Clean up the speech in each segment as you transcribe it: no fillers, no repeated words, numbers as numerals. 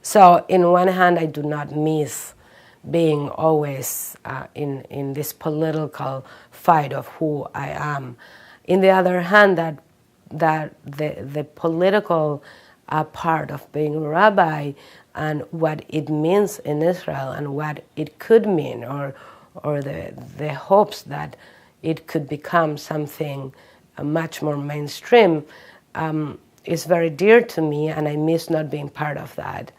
So in one hand, I do not miss being always in this political fight of who I am. In the other hand, that the political part of being a rabbi and what it means in Israel and what it could mean, or the hopes that it could become something much more mainstream, is very dear to me, and I miss not being part of that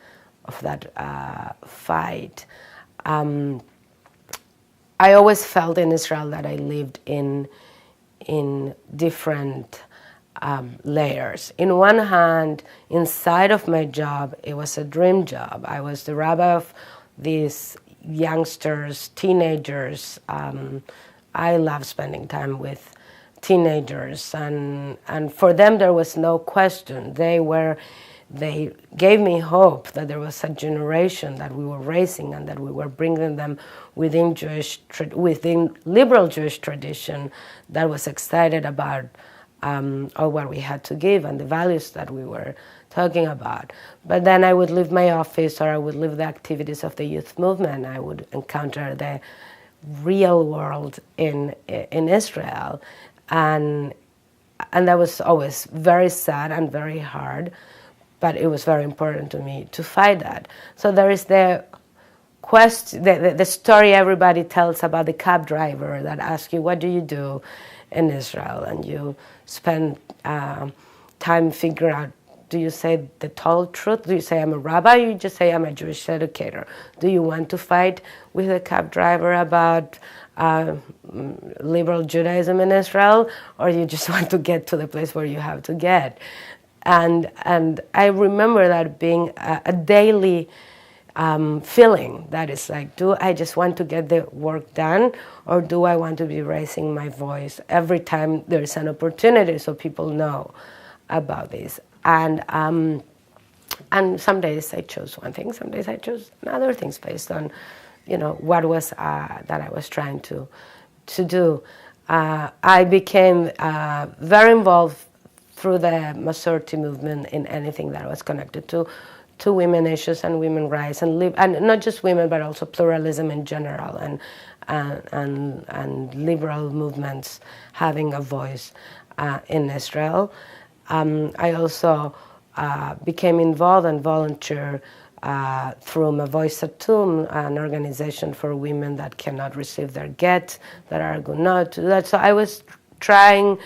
fight. I always felt in Israel that I lived in different layers. In one hand, inside of my job, it was a dream job. I was the rabbi of these youngsters, teenagers. I love spending time with teenagers, and for them there was no question. They gave me hope that there was a generation that we were raising and that we were bringing them within liberal Jewish tradition that was excited about all what we had to give and the values that we were talking about. But then I would leave my office, or I would leave the activities of the youth movement. I would encounter the real world in Israel, and that was always very sad and very hard. But it was very important to me to fight that. So there is the story everybody tells about the cab driver that asks you, what do you do in Israel? And you spend time figuring out, do you say the total truth? Do you say I'm a rabbi? Or you just say I'm a Jewish educator? Do you want to fight with a cab driver about liberal Judaism in Israel? Or you just want to get to the place where you have to get? And I remember that being a daily feeling that is like, do I just want to get the work done, or do I want to be raising my voice every time there's an opportunity so people know about this? And some days I chose one thing, some days I chose other things based on, what was that I was trying to do. I became very involved through the Masorti movement in anything that was connected to women issues and women rights and not just women but also pluralism in general and liberal movements having a voice in Israel. I also became involved and volunteer through Mavoy Satum, an organization for women that cannot receive their get, that are not to do that. So I was trying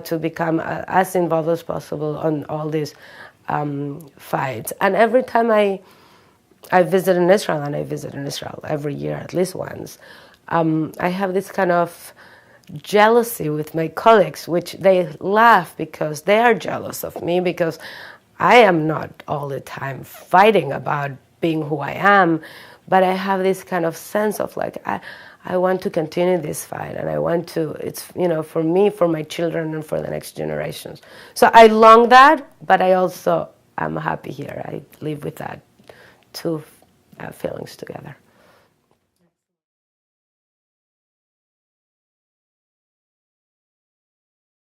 to become as involved as possible on all these fights. And every time I visit in Israel, and I visit in Israel every year at least once, I have this kind of jealousy with my colleagues, which they laugh because they are jealous of me, because I am not all the time fighting about being who I am, but I have this kind of sense of like, I want to continue this fight, and I want to, it's, for me, for my children, and for the next generations. So I long that, but I also am happy here. I live with that two feelings together.